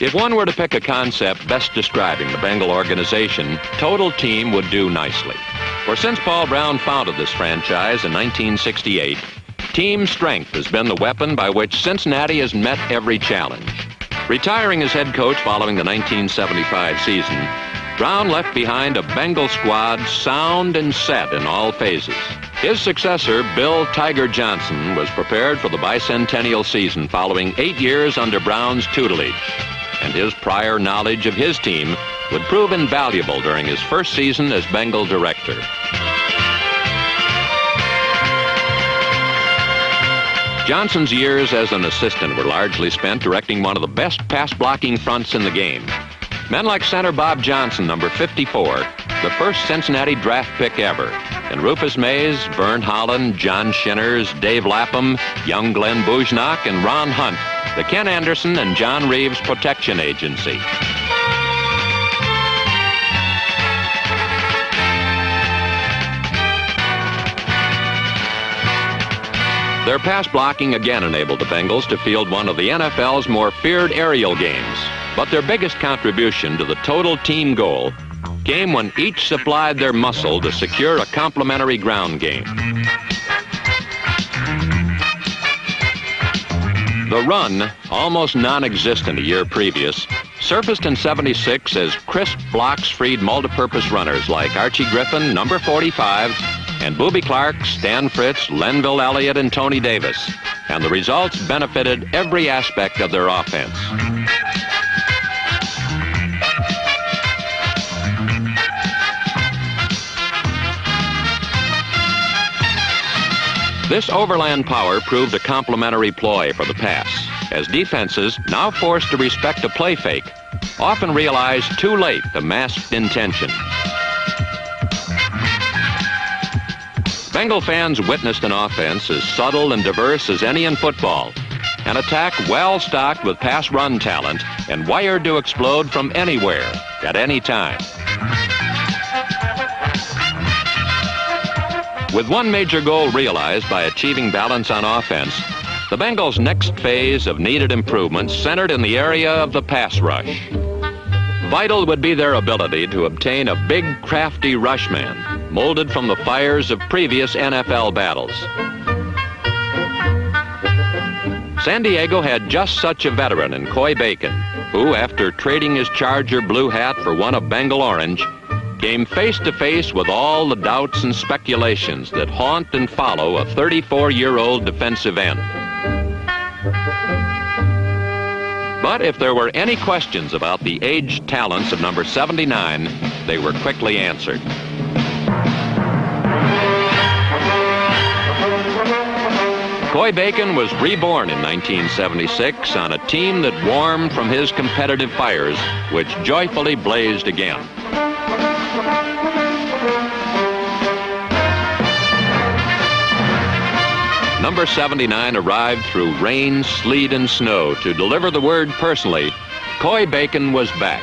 If one were to pick a concept best describing the Bengal organization, total team would do nicely. For since Paul Brown founded this franchise in 1968, team strength has been the weapon by which Cincinnati has met every challenge. Retiring as head coach following the 1975 season, Brown left behind a Bengal squad sound and set in all phases. His successor, Bill Tiger Johnson, was prepared for the bicentennial season following 8 years under Brown's tutelage. And his prior knowledge of his team would prove invaluable during his first season as Bengal director. Johnson's years as an assistant were largely spent directing one of the best pass-blocking fronts in the game. Men like center Bob Johnson, number 54, the first Cincinnati draft pick ever, and Rufus Mays, Vern Holland, John Shinners, Dave Lapham, young Glenn Bujnak, and Ron Hunt, the Ken Anderson and John Reeves Protection Agency. Their pass blocking again enabled the Bengals to field one of the NFL's more feared aerial games. But their biggest contribution to the total team goal came when each supplied their muscle to secure a complementary ground game. The run, almost non-existent a year previous, surfaced in '76 as crisp blocks freed multipurpose runners like Archie Griffin, number 45, and Booby Clark, Stan Fritz, Lenville Elliott, and Tony Davis. And the results benefited every aspect of their offense. This overland power proved a complementary ploy for the pass, as defenses, now forced to respect a play fake, often realize too late the masked intention. Bengal fans witnessed an offense as subtle and diverse as any in football, an attack well stocked with pass-run talent and wired to explode from anywhere, at any time. With one major goal realized by achieving balance on offense, the Bengals' next phase of needed improvements centered in the area of the pass rush. Vital would be their ability to obtain a big, crafty rushman, molded from the fires of previous NFL battles. San Diego had just such a veteran in Coy Bacon, who, after trading his Charger blue hat for one of Bengal orange, came face-to-face with all the doubts and speculations that haunt and follow a 34-year-old defensive end. But if there were any questions about the aged talents of number 79, they were quickly answered. Coy Bacon was reborn in 1976 on a team that warmed from his competitive fires, which joyfully blazed again. Number 79 arrived through rain, sleet, and snow to deliver the word personally. Coy Bacon was back.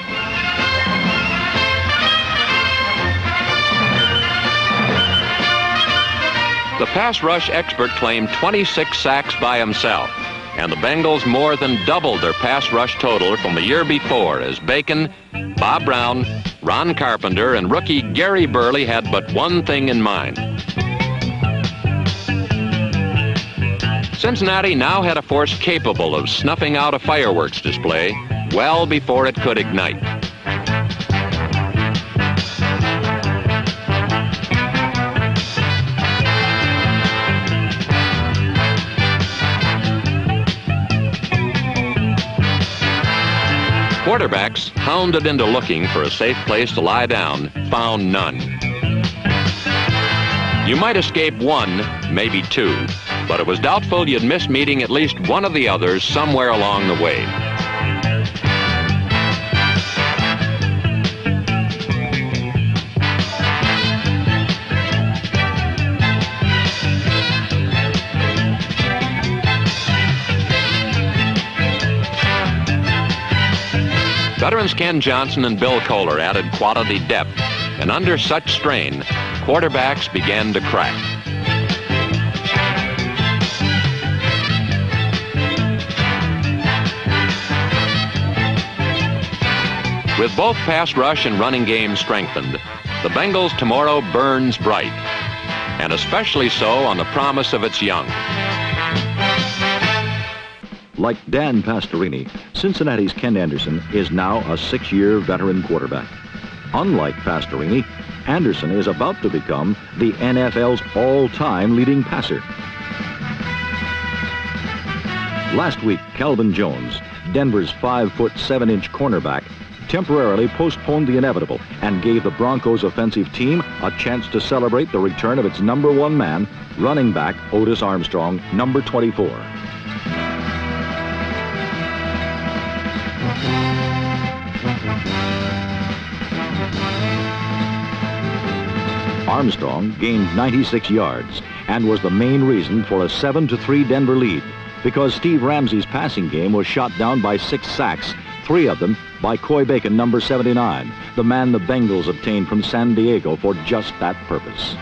The pass rush expert claimed 26 sacks by himself, and the Bengals more than doubled their pass rush total from the year before as Bacon, Bob Brown, Ron Carpenter, and rookie Gary Burley had but one thing in mind. Cincinnati now had a force capable of snuffing out a fireworks display well before it could ignite. Quarterbacks, hounded into looking for a safe place to lie down, found none. You might escape one, maybe two, but it was doubtful you'd miss meeting at least one of the others somewhere along the way. Veterans Ken Johnson and Bill Kohler added quality depth, and under such strain, quarterbacks began to crack. With both pass rush and running game strengthened, the Bengals' tomorrow burns bright, and especially so on the promise of its young. Like Dan Pastorini, Cincinnati's Ken Anderson is now a 6-year veteran quarterback. Unlike Pastorini, Anderson is about to become the NFL's all-time leading passer. Last week, Calvin Jones, Denver's 5'7" cornerback, temporarily postponed the inevitable and gave the Broncos offensive team a chance to celebrate the return of its number 1 man, running back Otis Armstrong, number 24. Armstrong gained 96 yards and was the main reason for a 7-3 Denver lead, because Steve Ramsey's passing game was shot down by 6 sacks, 3 of them by Coy Bacon, number 79, the man the Bengals obtained from San Diego for just that purpose.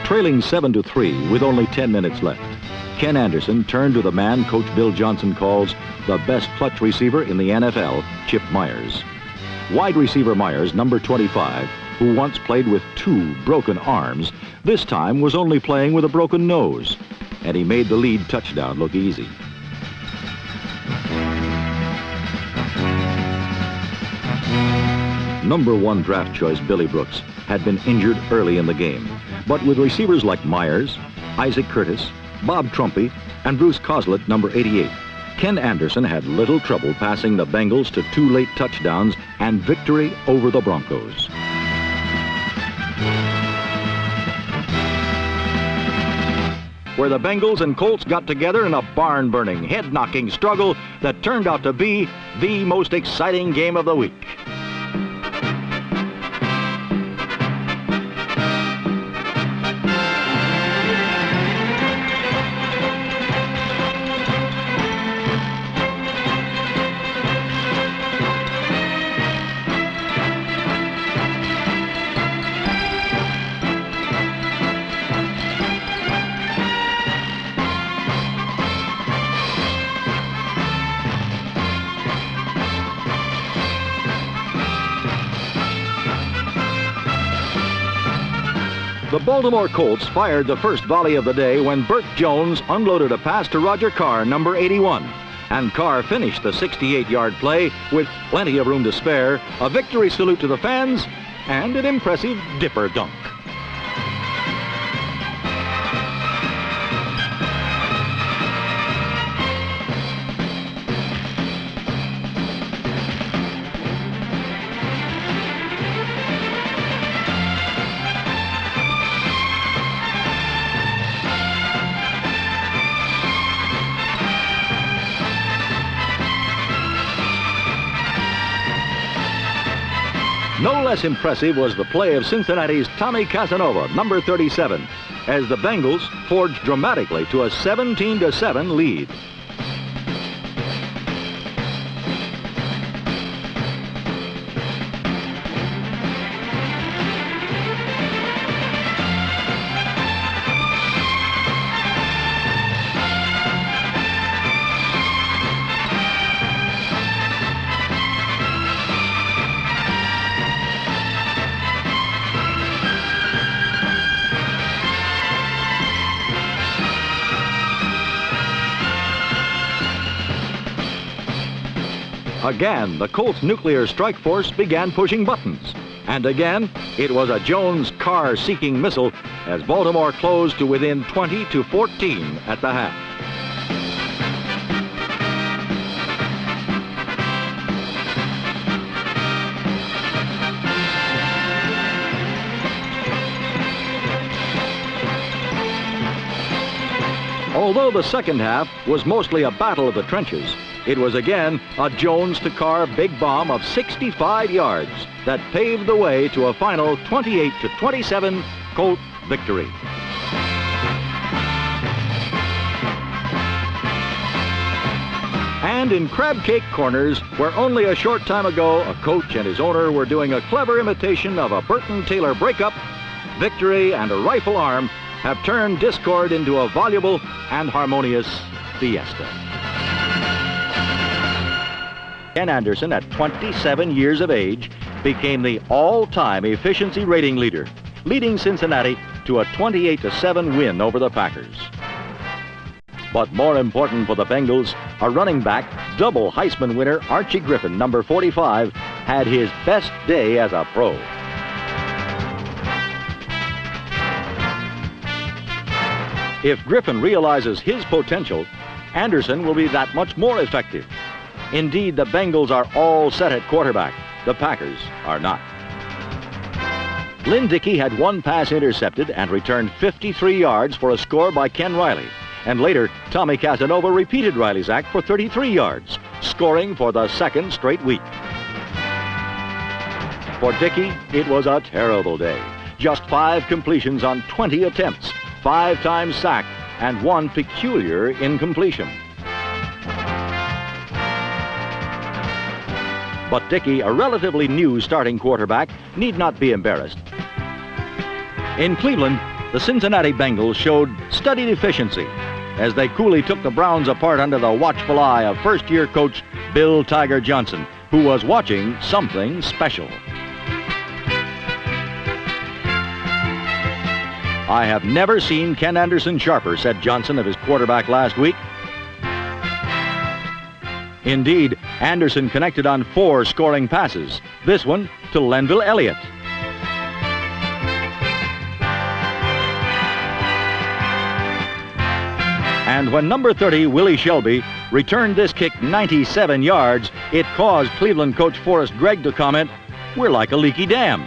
Trailing 7-3 with only 10 minutes left, Ken Anderson turned to the man Coach Bill Johnson calls the best clutch receiver in the NFL, Chip Myers. Wide receiver Myers, number 25, who once played with 2 broken arms, this time was only playing with a broken nose, and he made the lead touchdown look easy. Number 1 draft choice Billy Brooks had been injured early in the game, but with receivers like Myers, Isaac Curtis, Bob Trumpy, and Bruce Coslett, number 88, Ken Anderson had little trouble passing the Bengals to 2 late touchdowns and victory over the Broncos. Where the Bengals and Colts got together in a barn-burning, head-knocking struggle that turned out to be the most exciting game of the week. The Baltimore Colts fired the first volley of the day when Burt Jones unloaded a pass to Roger Carr, number 81. And Carr finished the 68-yard play with plenty of room to spare, a victory salute to the fans, and an impressive dipper dunk. No less impressive was the play of Cincinnati's Tommy Casanova, number 37, as the Bengals forged dramatically to a 17-7 lead. Again, the Colts' nuclear strike force began pushing buttons. And again, it was a Jones-Carr-seeking missile as Baltimore closed to within 20-14 at the half. Although the second half was mostly a battle of the trenches, it was again a Jones-to-Carr big bomb of 65 yards that paved the way to a final 28-27 Colt victory. And in Crab Cake Corners, where only a short time ago a coach and his owner were doing a clever imitation of a Burton-Taylor breakup, victory and a rifle arm have turned discord into a voluble and harmonious fiesta. Ken Anderson, at 27 years of age, became the all-time efficiency rating leader, leading Cincinnati to a 28-7 win over the Packers. But more important for the Bengals, a running back, double Heisman winner Archie Griffin, number 45, had his best day as a pro. If Griffin realizes his potential, Anderson will be that much more effective. Indeed, the Bengals are all set at quarterback. The Packers are not. Lynn Dickey had one pass intercepted and returned 53 yards for a score by Ken Riley. And later, Tommy Casanova repeated Riley's act for 33 yards, scoring for the second straight week. For Dickey, it was a terrible day. Just 5 completions on 20 attempts, 5 times sacked, and 1 peculiar incompletion. But Dickey, a relatively new starting quarterback, need not be embarrassed. In Cleveland, the Cincinnati Bengals showed studied efficiency as they coolly took the Browns apart under the watchful eye of first-year coach Bill Tiger Johnson, who was watching something special. "I have never seen Ken Anderson sharper," said Johnson of his quarterback last week. Indeed, Anderson connected on 4 scoring passes, this one to Lenville Elliott. And when number 30, Willie Shelby, returned this kick 97 yards, it caused Cleveland coach Forrest Gregg to comment, "We're like a leaky dam.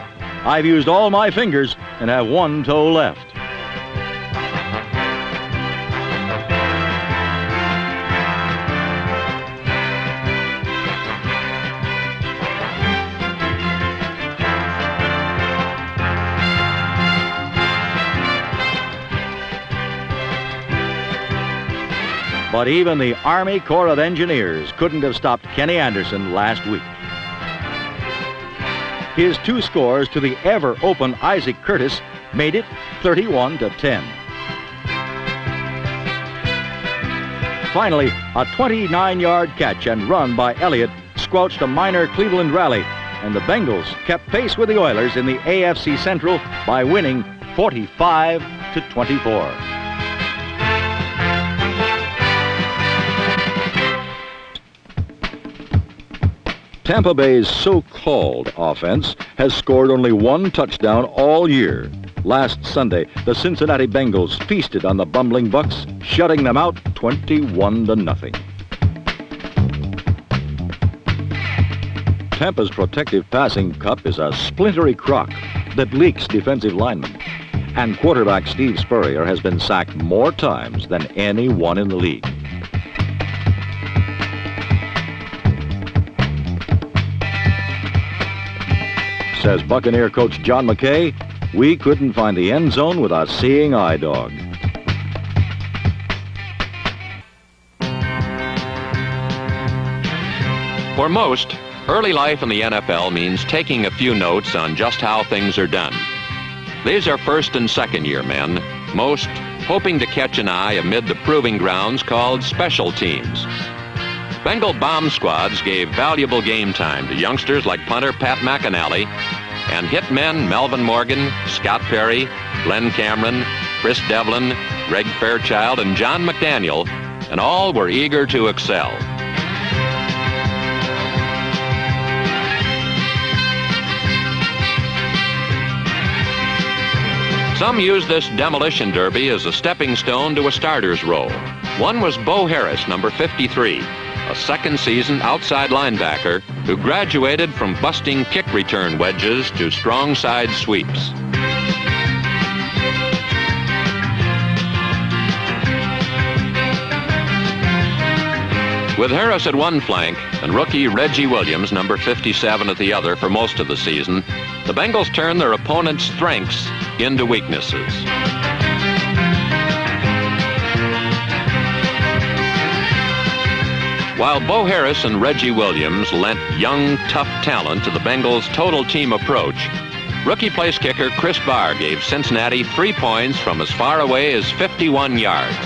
I've used all my fingers and have 1 toe left." But even the Army Corps of Engineers couldn't have stopped Kenny Anderson last week. His 2 scores to the ever-open Isaac Curtis made it 31-10. Finally, a 29-yard catch and run by Elliott squelched a minor Cleveland rally, and the Bengals kept pace with the Oilers in the AFC Central by winning 45-24. Tampa Bay's so-called offense has scored only 1 touchdown all year. Last Sunday, the Cincinnati Bengals feasted on the bumbling Bucks, shutting them out 21-0. Tampa's protective passing cup is a splintery crock that leaks defensive linemen. And quarterback Steve Spurrier has been sacked more times than anyone in the league. Says Buccaneer coach John McKay, "We couldn't find the end zone with a seeing eye dog." For most, early life in the NFL means taking a few notes on just how things are done. These are first and second year men, most hoping to catch an eye amid the proving grounds called special teams. Bengal bomb squads gave valuable game time to youngsters like punter Pat McInally and hit men Melvin Morgan, Scott Perry, Glenn Cameron, Chris Devlin, Greg Fairchild, and John McDaniel, and all were eager to excel. Some used this demolition derby as a stepping stone to a starter's role. One was Bo Harris, number 53. A second-season outside linebacker who graduated from busting kick return wedges to strong side sweeps. With Harris at one flank and rookie Reggie Williams, number 57, at the other for most of the season, the Bengals turned their opponent's strengths into weaknesses. While Bo Harris and Reggie Williams lent young, tough talent to the Bengals' total team approach, rookie place kicker Chris Barr gave Cincinnati 3 points from as far away as 51 yards.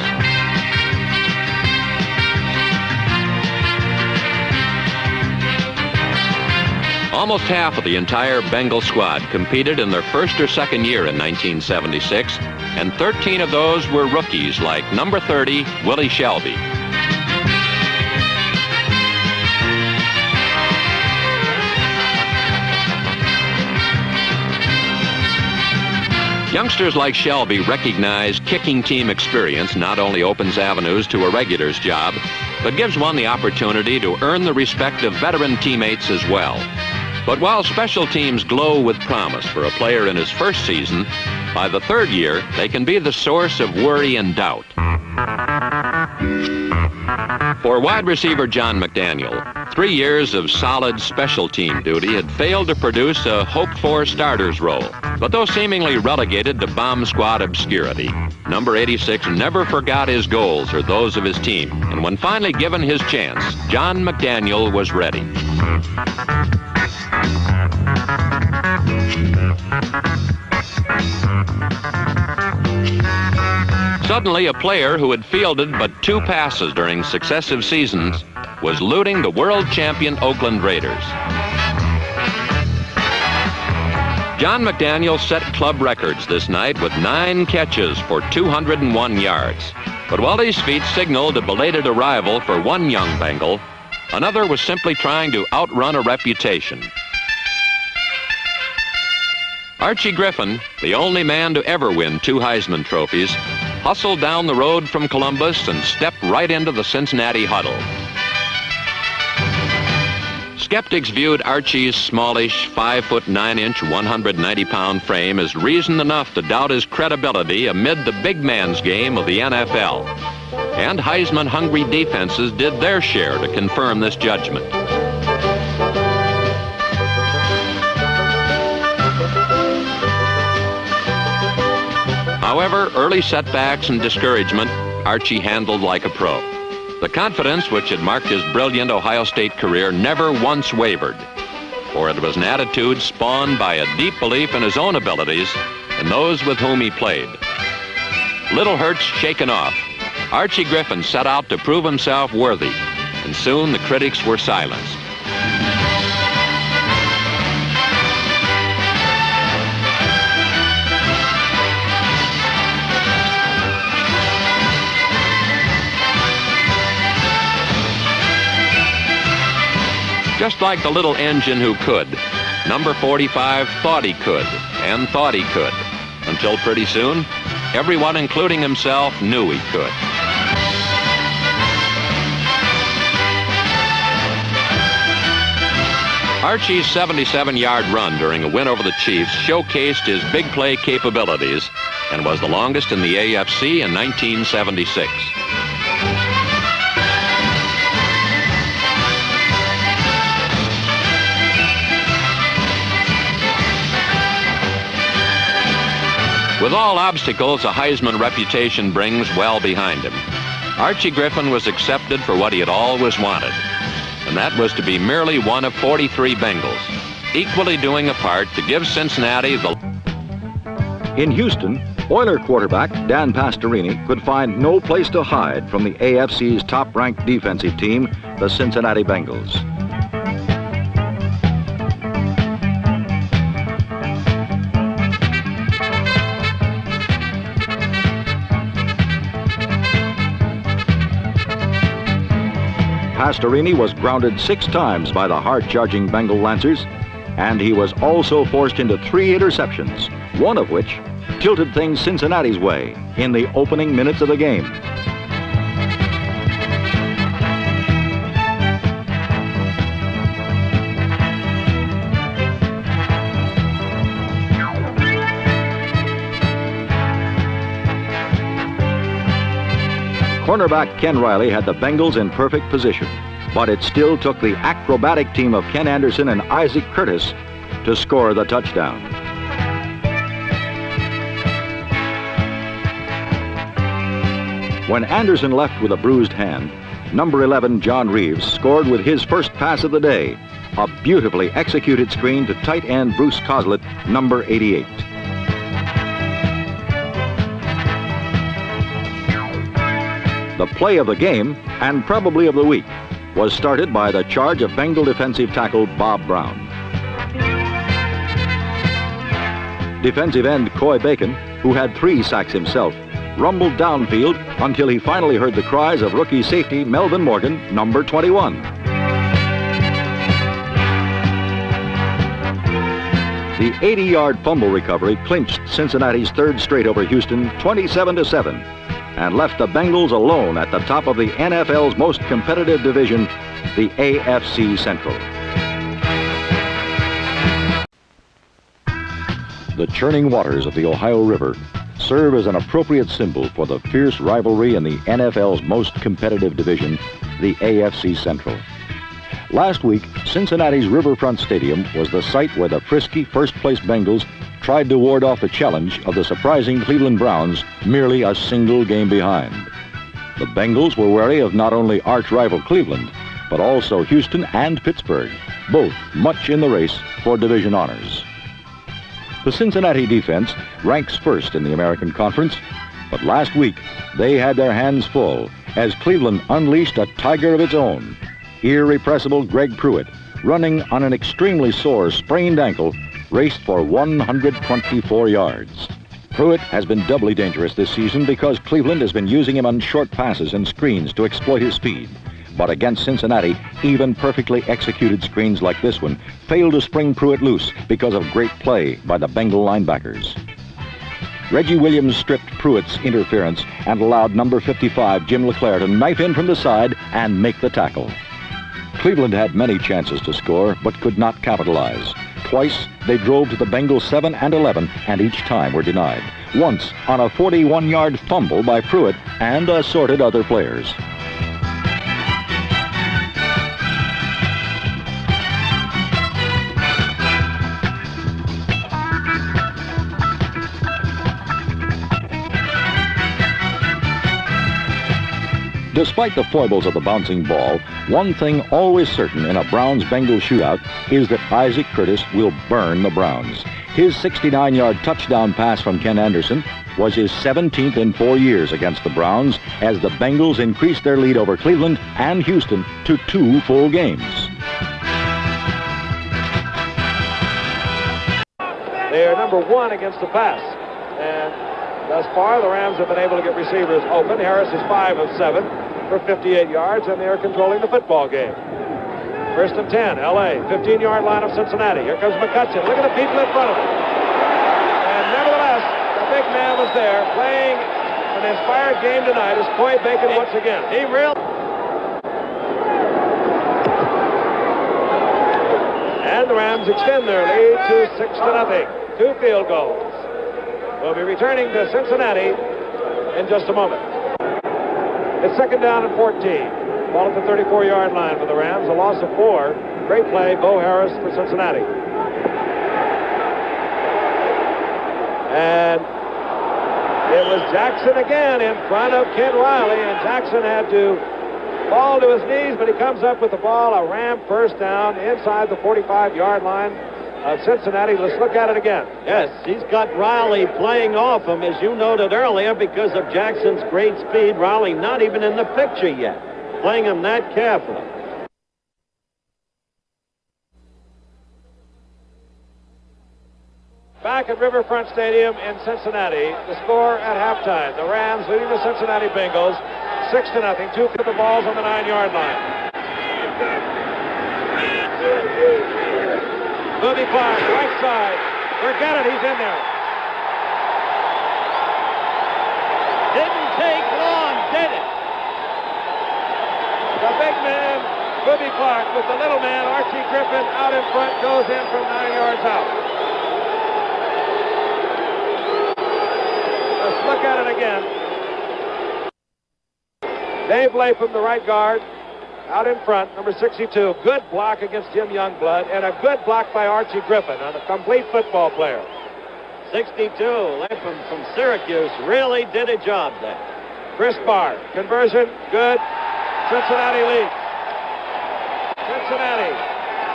Almost half of the entire Bengal squad competed in their first or second year in 1976, and 13 of those were rookies like number 30, Willie Shelby. Youngsters like Shelby recognize kicking team experience not only opens avenues to a regular's job, but gives one the opportunity to earn the respect of veteran teammates as well. But while special teams glow with promise for a player in his first season, by the third year, they can be the source of worry and doubt. For wide receiver John McDaniel, 3 years of solid special team duty had failed to produce a hoped-for starter's role. But though seemingly relegated to bomb squad obscurity, number 86 never forgot his goals or those of his team. And when finally given his chance, John McDaniel was ready. Suddenly, a player who had fielded but 2 passes during successive seasons was looting the world champion Oakland Raiders. John McDaniel set club records this night with 9 catches for 201 yards. But while these feats signaled a belated arrival for one young Bengal, another was simply trying to outrun a reputation. Archie Griffin, the only man to ever win 2 Heisman trophies, hustled down the road from Columbus and stepped right into the Cincinnati huddle. Skeptics viewed Archie's smallish 5'9", 190-pound frame as reason enough to doubt his credibility amid the big man's game of the NFL. And Heisman-hungry defenses did their share to confirm this judgment. However, early setbacks and discouragement, Archie handled like a pro. The confidence which had marked his brilliant Ohio State career never once wavered, for it was an attitude spawned by a deep belief in his own abilities and those with whom he played. Little hurts shaken off, Archie Griffin set out to prove himself worthy, and soon the critics were silenced. Just like the little engine who could, number 45 thought he could and thought he could, until pretty soon, everyone, including himself, knew he could. Archie's 77-yard run during a win over the Chiefs showcased his big play capabilities and was the longest in the AFC in 1976. With all obstacles a Heisman reputation brings well behind him, Archie Griffin was accepted for what he had always wanted, and that was to be merely one of 43 Bengals, equally doing a part to give Cincinnati the... In Houston, Oiler quarterback Dan Pastorini could find no place to hide from the AFC's top-ranked defensive team, the Cincinnati Bengals. Pastorini was grounded 6 times by the hard-charging Bengal Lancers, and he was also forced into 3 interceptions, one of which tilted things Cincinnati's way in the opening minutes of the game. Cornerback Ken Riley had the Bengals in perfect position, but it still took the acrobatic team of Ken Anderson and Isaac Curtis to score the touchdown. When Anderson left with a bruised hand, number 11 John Reeves scored with his first pass of the day, a beautifully executed screen to tight end Bruce Coslett, number 88. The play of the game, and probably of the week, was started by the charge of Bengal defensive tackle Bob Brown. Defensive end Coy Bacon, who had 3 sacks himself, rumbled downfield until he finally heard the cries of rookie safety Melvin Morgan, number 21. The 80-yard fumble recovery clinched Cincinnati's 3rd straight over Houston, 27-7, and left the Bengals alone at the top of the NFL's most competitive division, the AFC Central. The churning waters of the Ohio River serve as an appropriate symbol for the fierce rivalry in the NFL's most competitive division, the AFC Central. Last week, Cincinnati's Riverfront Stadium was the site where the frisky first-place Bengals tried to ward off the challenge of the surprising Cleveland Browns, merely a single game behind. The Bengals were wary of not only arch-rival Cleveland, but also Houston and Pittsburgh, both much in the race for division honors. The Cincinnati defense ranks first in the American Conference, but last week they had their hands full as Cleveland unleashed a tiger of its own. Irrepressible Greg Pruitt, running on an extremely sore sprained ankle, raced for 124 yards. Pruitt has been doubly dangerous this season because Cleveland has been using him on short passes and screens to exploit his speed. But against Cincinnati, even perfectly executed screens like this one failed to spring Pruitt loose because of great play by the Bengal linebackers. Reggie Williams stripped Pruitt's interference and allowed number 55, Jim LeClaire, to knife in from the side and make the tackle. Cleveland had many chances to score, but could not capitalize. Twice, they drove to the Bengals 7 and 11, and each time were denied. Once, on a 41-yard fumble by Pruitt and assorted other players. Despite the foibles of the bouncing ball, one thing always certain in a Browns-Bengals shootout is that Isaac Curtis will burn the Browns. His 69-yard touchdown pass from Ken Anderson was his 17th in 4 years against the Browns as the Bengals increased their lead over Cleveland and Houston to 2 full games. They are number 1 against the pass. And thus far, the Rams have been able to get receivers open. Harris is 5 of 7 for 58 yards, and they are controlling the football game. 1st and 10, L.A., 15-yard line of Cincinnati. Here comes McCutcheon. Look at the people in front of him. And nevertheless, the big man was there playing an inspired game tonight as Coy Bacon once again. He really... And the Rams extend their lead to 6-0. 2 field goals. We'll be returning to Cincinnati in just a moment. It's 2nd down and 14. Ball at the 34-yard line for the Rams. A loss of 4. Great play, Bo Harris for Cincinnati. And it was Jackson again in front of Ken Riley, and Jackson had to fall to his knees, but he comes up with the ball, a Ram 1st down inside the 45-yard line of Cincinnati. Let's look at it again. Yes, he's got Riley playing off him, as you noted earlier, because of Jackson's great speed. Riley not even in the picture yet, playing him that carefully. Back at Riverfront Stadium in Cincinnati, the score at halftime. The Rams leading the Cincinnati Bengals 6-0. 2 for the balls on the 9-yard line. Booby Clark, right side. Forget it, he's in there. Didn't take long, did it? The big man, Booby Clark, with the little man, Archie Griffin, out in front, goes in from 9 yards out. Let's look at it again. Dave Lapham, the right guard, out in front, number 62. Good block against Jim Youngblood, and a good block by Archie Griffin, a complete football player. 62, Lapham from Syracuse really did a job there. Chris Barr, conversion, good. Cincinnati leads. Cincinnati,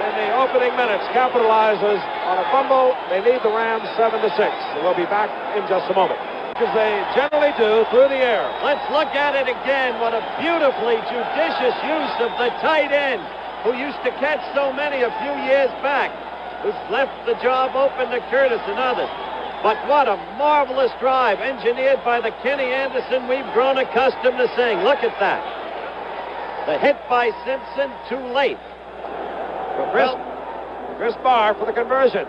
in the opening minutes, capitalizes on a fumble. They lead the Rams 7-6. We'll be back in just a moment, as they generally do, through the air. Let's look at it again. What a beautifully judicious use of the tight end, who used to catch so many a few years back, who's left the job open to Curtis and others. But what a marvelous drive, engineered by the Kenny Anderson we've grown accustomed to seeing. Look at that. The hit by Simpson, too late. Chris Barr for the conversion.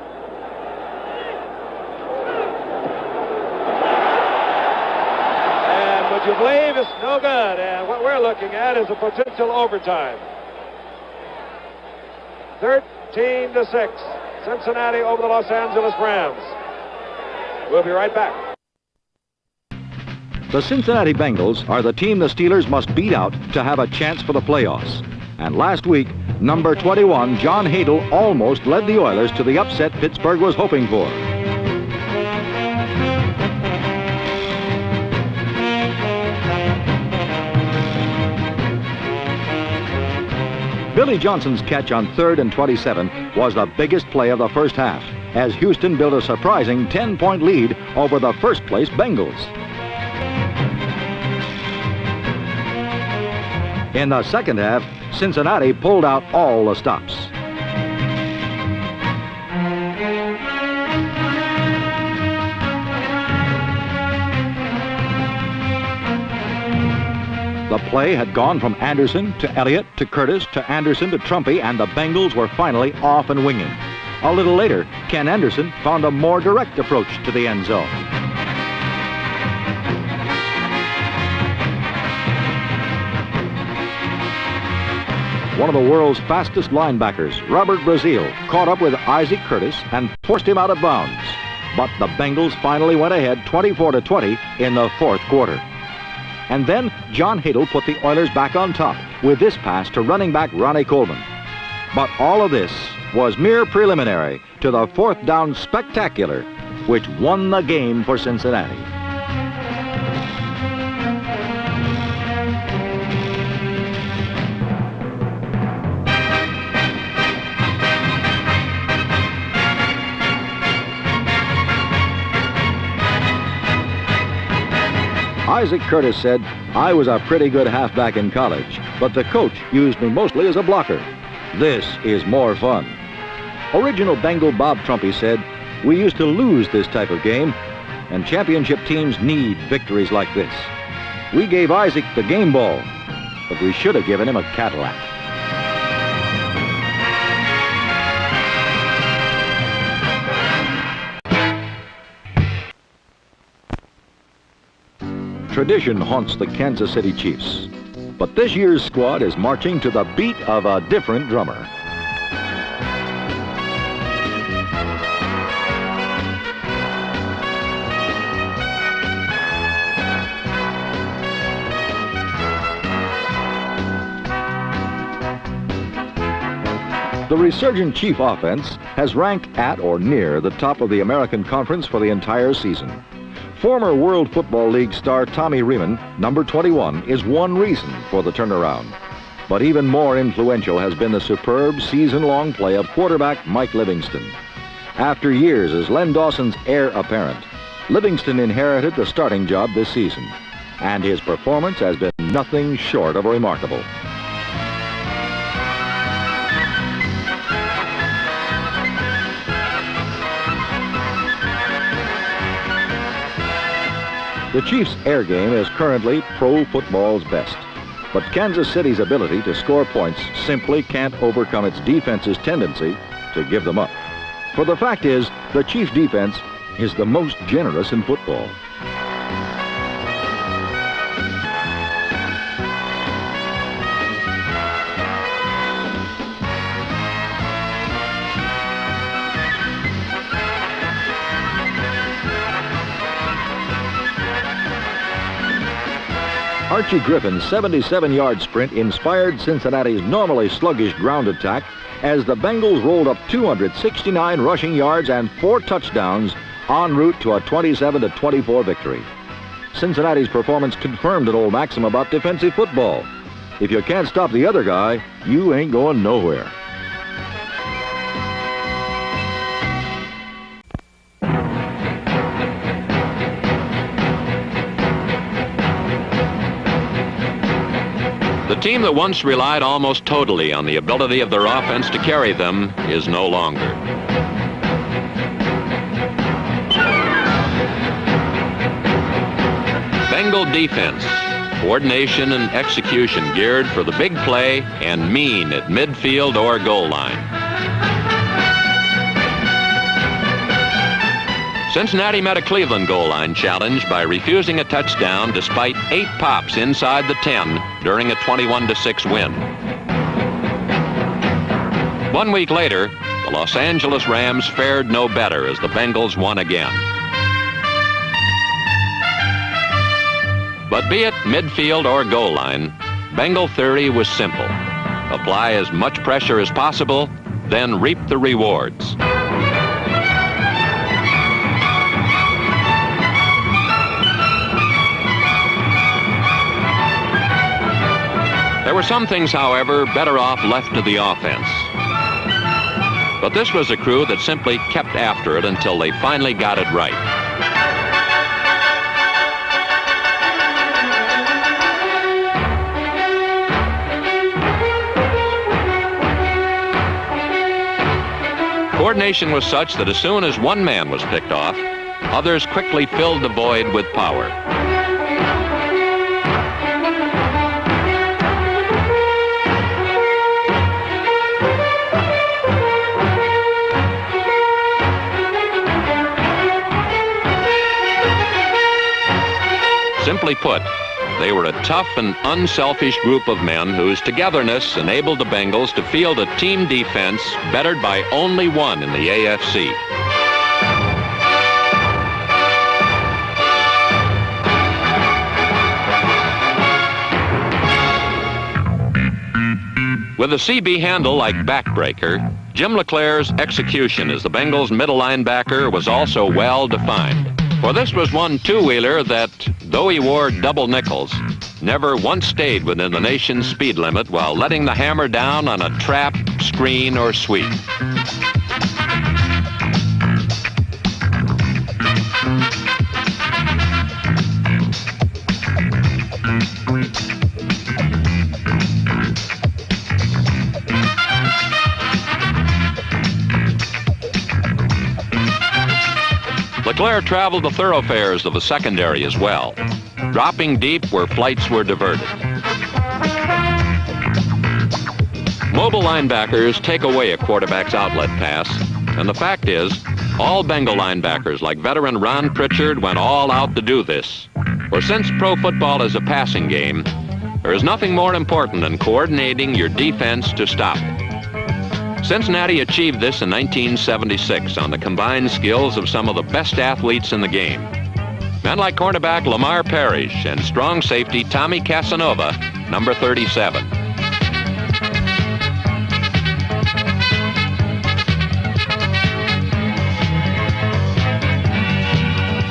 And would you believe it's no good? And what we're looking at is a potential overtime. 13-6. Cincinnati over the Los Angeles Rams. We'll be right back. The Cincinnati Bengals are the team the Steelers must beat out to have a chance for the playoffs. And last week, number 21, John Hadl, almost led the Oilers to the upset Pittsburgh was hoping for. Billy Johnson's catch on 3rd and 27 was the biggest play of the first half, as Houston built a surprising 10-point lead over the first-place Bengals. In the second half, Cincinnati pulled out all the stops. The play had gone from Anderson to Elliott to Curtis to Anderson to Trumpy, and the Bengals were finally off and winging. A little later, Ken Anderson found a more direct approach to the end zone. One of the world's fastest linebackers, Robert Brazile, caught up with Isaac Curtis and forced him out of bounds. But the Bengals finally went ahead 24-20 in the fourth quarter. And then John Hadl put the Oilers back on top with this pass to running back Ronnie Coleman. But all of this was mere preliminary to the fourth down spectacular, which won the game for Cincinnati. Isaac Curtis said, "I was a pretty good halfback in college, but the coach used me mostly as a blocker. This is more fun." Original Bengal Bob Trumpy said, "We used to lose this type of game, and championship teams need victories like this. We gave Isaac the game ball, but we should have given him a Cadillac." Tradition haunts the Kansas City Chiefs, but this year's squad is marching to the beat of a different drummer. The resurgent Chief offense has ranked at or near the top of the American Conference for the entire season. Former World Football League star Tommy Riemann, number 21, is one reason for the turnaround. But even more influential has been the superb season-long play of quarterback Mike Livingston. After years as Len Dawson's heir apparent, Livingston inherited the starting job this season, and his performance has been nothing short of remarkable. The Chiefs' air game is currently pro football's best, but Kansas City's ability to score points simply can't overcome its defense's tendency to give them up. For the fact is, the Chiefs' defense is the most generous in football. Archie Griffin's 77-yard sprint inspired Cincinnati's normally sluggish ground attack as the Bengals rolled up 269 rushing yards and 4 touchdowns en route to a 27-24 victory. Cincinnati's performance confirmed an old maxim about defensive football. If you can't stop the other guy, you ain't going nowhere. The team that once relied almost totally on the ability of their offense to carry them is no longer. Bengal defense, coordination and execution geared for the big play and mean at midfield or goal line. Cincinnati met a Cleveland goal line challenge by refusing a touchdown despite 8 pops inside the 10 during a 21-6 win. 1 week later, the Los Angeles Rams fared no better as the Bengals won again. But be it midfield or goal line, Bengal theory was simple. Apply as much pressure as possible, then reap the rewards. There were some things, however, better off left to the offense. But this was a crew that simply kept after it until they finally got it right. Coordination was such that as soon as one man was picked off, others quickly filled the void with power. Simply put, they were a tough and unselfish group of men whose togetherness enabled the Bengals to field a team defense bettered by only one in the AFC. With a CB handle like backbreaker, Jim LeClaire's execution as the Bengals' middle linebacker was also well defined. For this was one two-wheeler that, though he wore double nickels, never once stayed within the nation's speed limit while letting the hammer down on a trap, screen, or sweep. LeClaire traveled the thoroughfares of the secondary as well, dropping deep where flights were diverted. Mobile linebackers take away a quarterback's outlet pass, and the fact is, all Bengal linebackers like veteran Ron Pritchard went all out to do this. For since pro football is a passing game, there is nothing more important than coordinating your defense to stop it. Cincinnati achieved this in 1976 on the combined skills of some of the best athletes in the game. Men like cornerback Lamar Parrish and strong safety Tommy Casanova, number 37.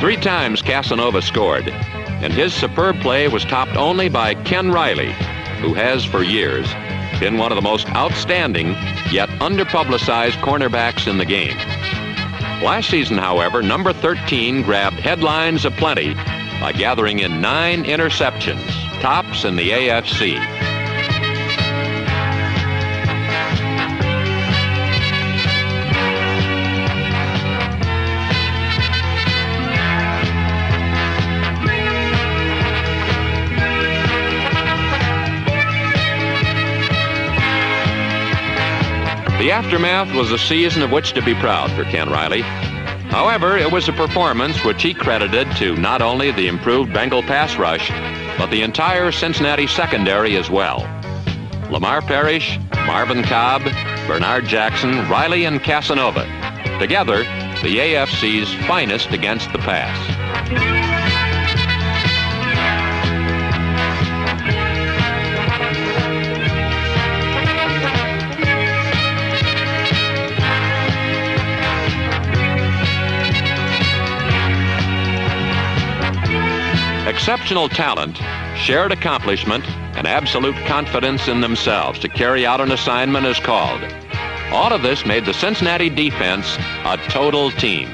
Three times Casanova scored, and his superb play was topped only by Ken Riley, who has for years been one of the most outstanding yet underpublicized cornerbacks in the game. Last season, however, number 13 grabbed headlines aplenty by gathering in 9 interceptions, tops in the AFC. The aftermath was a season of which to be proud for Ken Riley. However, it was a performance which he credited to not only the improved Bengal pass rush, but the entire Cincinnati secondary as well. Lamar Parrish, Marvin Cobb, Bernard Jackson, Riley, and Casanova. Together, the AFC's finest against the pass. Exceptional talent, shared accomplishment, and absolute confidence in themselves to carry out an assignment as called. All of this made the Cincinnati defense a total team.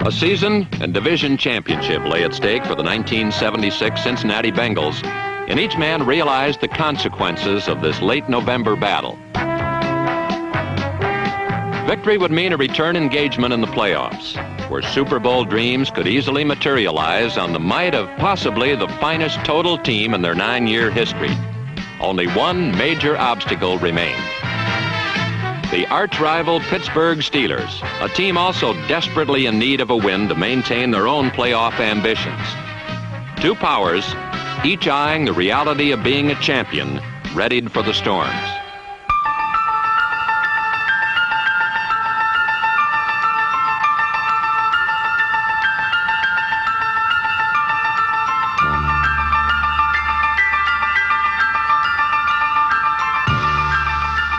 A season and division championship lay at stake for the 1976 Cincinnati Bengals, and each man realized the consequences of this late November battle. Victory would mean a return engagement in the playoffs, where Super Bowl dreams could easily materialize on the might of possibly the finest total team in their 9-year history. Only one major obstacle remained. The arch-rival Pittsburgh Steelers, a team also desperately in need of a win to maintain their own playoff ambitions. Two powers, each eyeing the reality of being a champion, readied for the storms.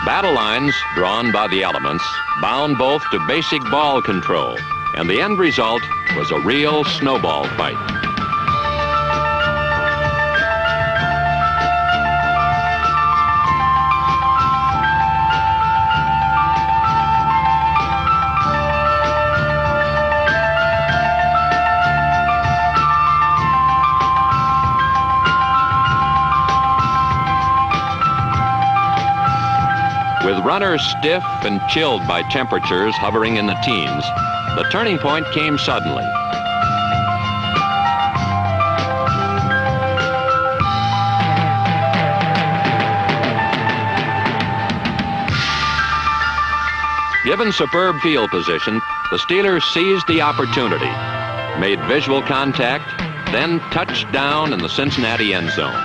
Battle lines, drawn by the elements, bound both to basic ball control, and the end result was a real snowball fight. With runners stiff and chilled by temperatures hovering in the teens, the turning point came suddenly. Given superb field position, the Steelers seized the opportunity, made visual contact, then touched down in the Cincinnati end zone.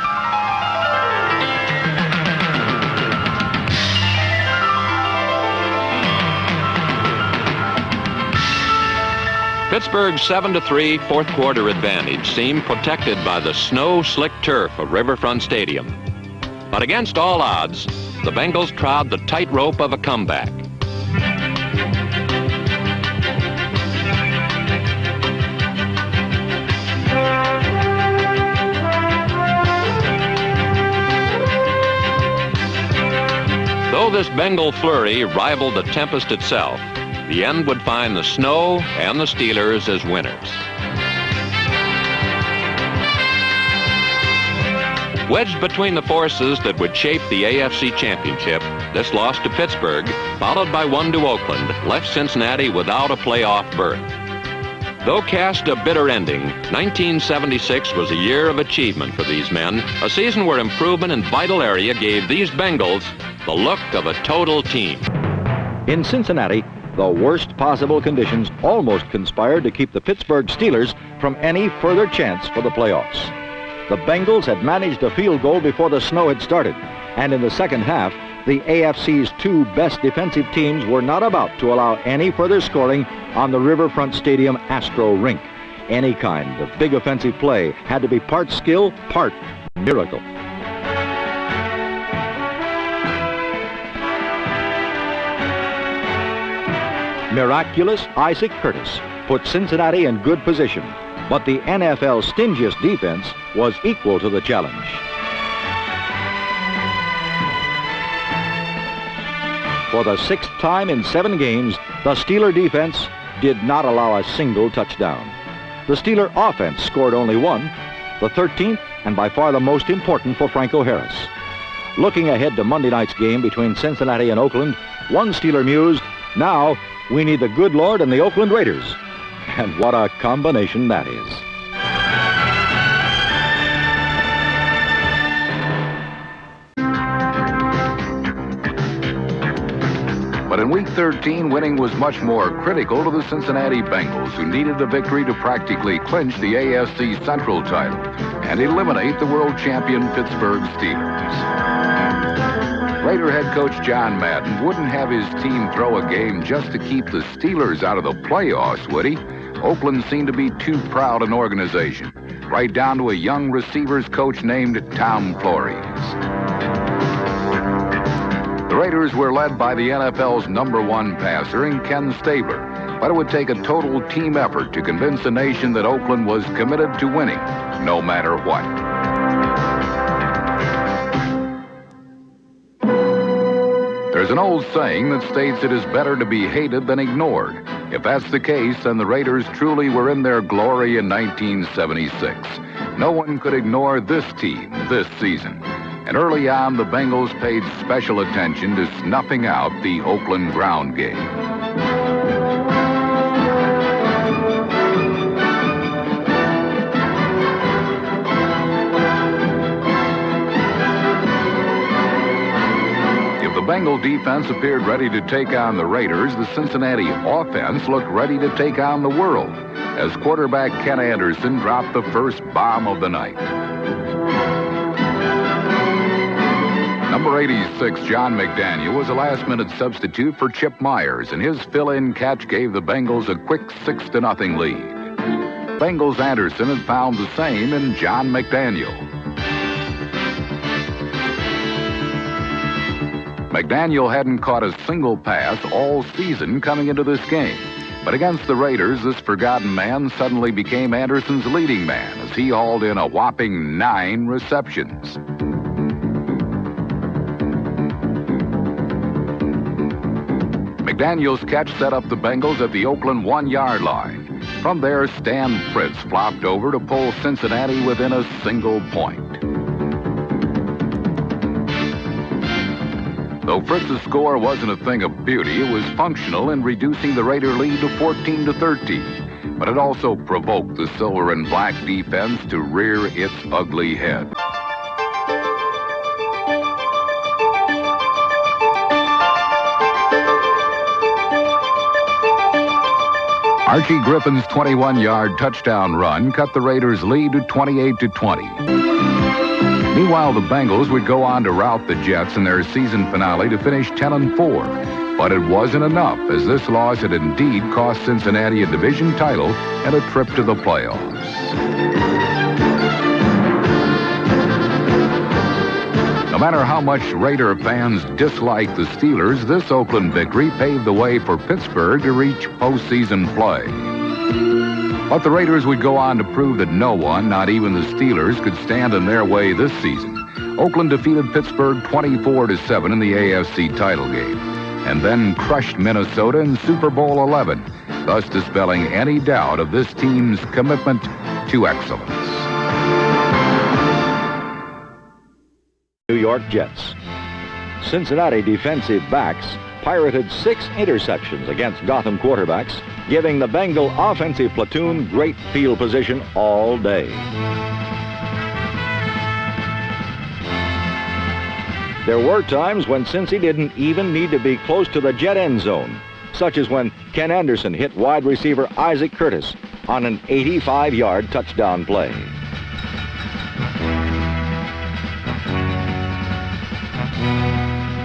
Pittsburgh's 7-3 fourth quarter advantage seemed protected by the snow-slick turf of Riverfront Stadium. But against all odds, the Bengals trod the tightrope of a comeback. Though this Bengal flurry rivaled the tempest itself, the end would find the snow and the Steelers as winners. Wedged between the forces that would shape the AFC Championship, this loss to Pittsburgh, followed by one to Oakland, left Cincinnati without a playoff berth. Though cast a bitter ending, 1976 was a year of achievement for these men, a season where improvement in vital area gave these Bengals the look of a total team. In Cincinnati, the worst possible conditions almost conspired to keep the Pittsburgh Steelers from any further chance for the playoffs. The Bengals had managed a field goal before the snow had started, and in the second half, the AFC's two best defensive teams were not about to allow any further scoring on the Riverfront Stadium Astro Rink. Any kind of big offensive play had to be part skill, part miracle. Miraculous Isaac Curtis put Cincinnati in good position, but the NFL's stingiest defense was equal to the challenge. For the 6th time in 7 games, the Steeler defense did not allow a single touchdown. The Steeler offense scored only one, the 13th and by far the most important for Franco Harris. Looking ahead to Monday night's game between Cincinnati and Oakland, one Steeler mused, "Now, we need the good Lord and the Oakland Raiders." And what a combination that is. But in Week 13, winning was much more critical to the Cincinnati Bengals, who needed a victory to practically clinch the AFC Central title and eliminate the world champion Pittsburgh Steelers. Raider head coach John Madden wouldn't have his team throw a game just to keep the Steelers out of the playoffs, would he? Oakland seemed to be too proud an organization, right down to a young receivers coach named Tom Flores. The Raiders were led by the NFL's #1 passer in Ken Stabler, but it would take a total team effort to convince the nation that Oakland was committed to winning, no matter what. There's an old saying that states it is better to be hated than ignored. If that's the case, then the Raiders truly were in their glory in 1976. No one could ignore this team this season. And early on, the Bengals paid special attention to snuffing out the Oakland ground game. defense appeared ready to take on the Raiders, the Cincinnati offense looked ready to take on the world as quarterback Ken Anderson dropped the first bomb of the night. Number 86, John McDaniel, was a last-minute substitute for Chip Myers, and his fill-in catch gave the Bengals a quick 6-0 lead. Bengals Anderson had found the same in John McDaniel. McDaniel hadn't caught a single pass all season coming into this game. But against the Raiders, this forgotten man suddenly became Anderson's leading man as he hauled in a whopping 9 receptions. McDaniel's catch set up the Bengals at the Oakland 1-yard line. From there, Stan Fritz flopped over to pull Cincinnati within a single point. Though Fritz's score wasn't a thing of beauty, it was functional in reducing the Raider lead to 14-13. But it also provoked the silver and black defense to rear its ugly head. Archie Griffin's 21-yard touchdown run cut the Raiders' lead to 28-20. Meanwhile, the Bengals would go on to rout the Jets in their season finale to finish 10-4. But it wasn't enough, as this loss had indeed cost Cincinnati a division title and a trip to the playoffs. No matter how much Raider fans disliked the Steelers, this Oakland victory paved the way for Pittsburgh to reach postseason play. But the Raiders would go on to prove that no one, not even the Steelers, could stand in their way this season. Oakland defeated Pittsburgh 24-7 in the AFC title game, and then crushed Minnesota in Super Bowl XI, thus dispelling any doubt of this team's commitment to excellence. New York Jets. Cincinnati defensive backs pirated 6 interceptions against Gotham quarterbacks, giving the Bengal offensive platoon great field position all day. There were times when Cincy didn't even need to be close to the Jet end zone, such as when Ken Anderson hit wide receiver Isaac Curtis on an 85-yard touchdown play.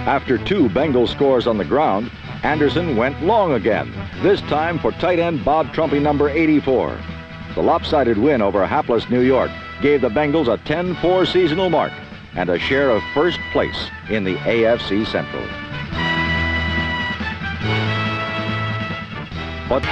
After 2 Bengal scores on the ground, Anderson went long again, this time for tight end Bob Trumpy number 84. The lopsided win over hapless New York gave the Bengals a 10-4 seasonal mark and a share of first place in the AFC Central. But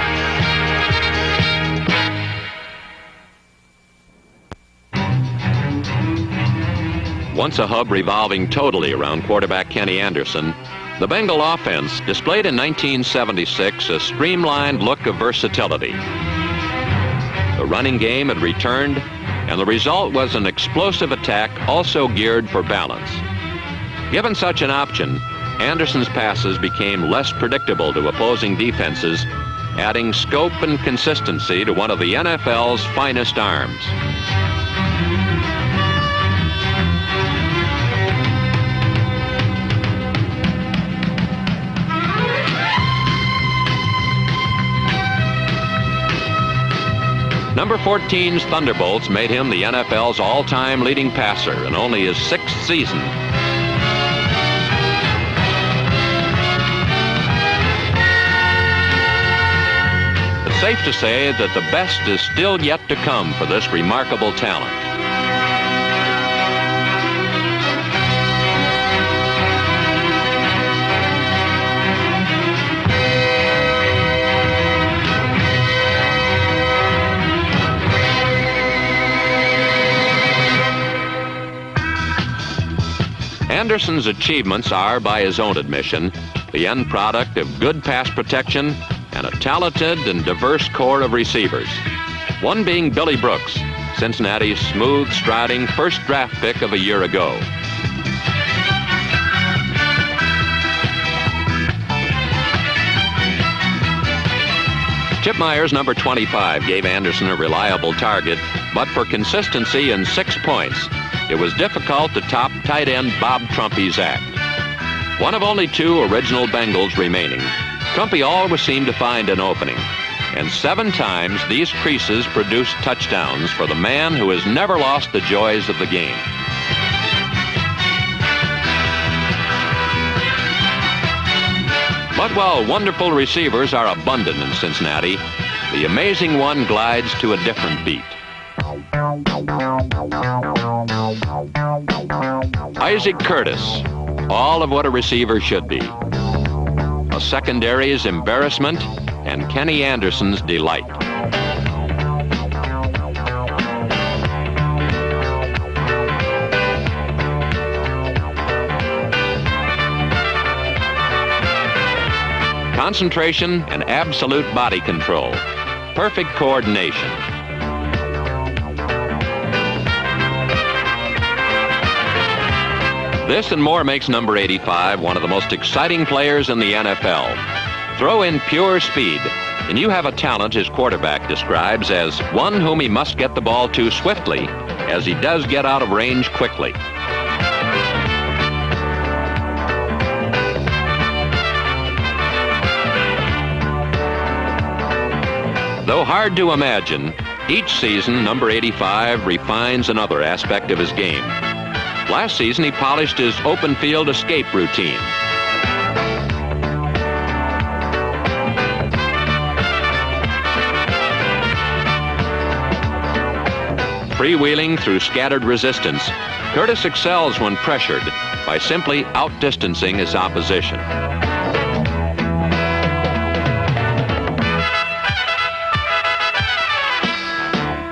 once a hub revolving totally around quarterback Kenny Anderson, the Bengal offense displayed in 1976 a streamlined look of versatility. The running game had returned, and the result was an explosive attack also geared for balance. Given such an option, Anderson's passes became less predictable to opposing defenses, adding scope and consistency to one of the NFL's finest arms. Number 14's Thunderbolts made him the NFL's all-time leading passer in only his 6th season. It's safe to say that the best is still yet to come for this remarkable talent. Anderson's achievements are, by his own admission, the end product of good pass protection and a talented and diverse core of receivers. One being Billy Brooks, Cincinnati's smooth-striding first draft pick of a year ago. Chip Myers, number 25, gave Anderson a reliable target, but for consistency and 6 points, it was difficult to top tight end Bob Trumpy's act. One of only 2 original Bengals remaining, Cumpy always seemed to find an opening. And 7 times these creases produced touchdowns for the man who has never lost the joys of the game. But while wonderful receivers are abundant in Cincinnati, the amazing one glides to a different beat. Isaac Curtis, all of what a receiver should be. A secondary's embarrassment and Kenny Anderson's delight. Concentration and absolute body control. Perfect coordination. This and more makes number 85 one of the most exciting players in the NFL. Throw in pure speed, and you have a talent his quarterback describes as one whom he must get the ball to swiftly, as he does get out of range quickly. Though hard to imagine, each season number 85 refines another aspect of his game. Last season he polished his open field escape routine. Freewheeling through scattered resistance, Curtis excels when pressured by simply outdistancing his opposition.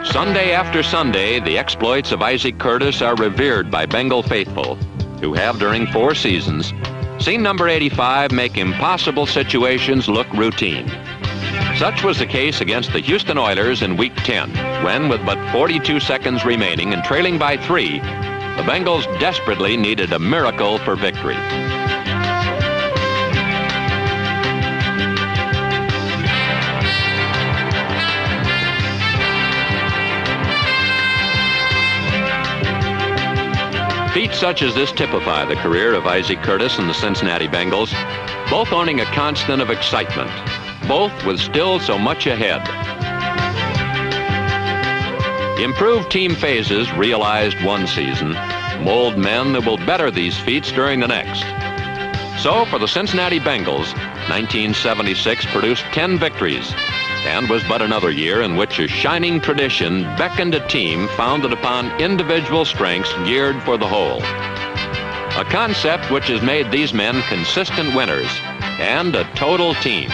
Sunday after Sunday, the exploits of Isaac Curtis are revered by Bengal faithful, who have, during 4 seasons, seen number 85 make impossible situations look routine. Such was the case against the Houston Oilers in Week 10, when, with but 42 seconds remaining and trailing by 3, the Bengals desperately needed a miracle for victory. Feats such as this typify the career of Isaac Curtis and the Cincinnati Bengals, both owning a constant of excitement, both with still so much ahead. Improved team phases realized one season mold men that will better these feats during the next. So for the Cincinnati Bengals, 1976 produced 10 victories, and was but another year in which a shining tradition beckoned a team founded upon individual strengths geared for the whole. A concept which has made these men consistent winners and a total team.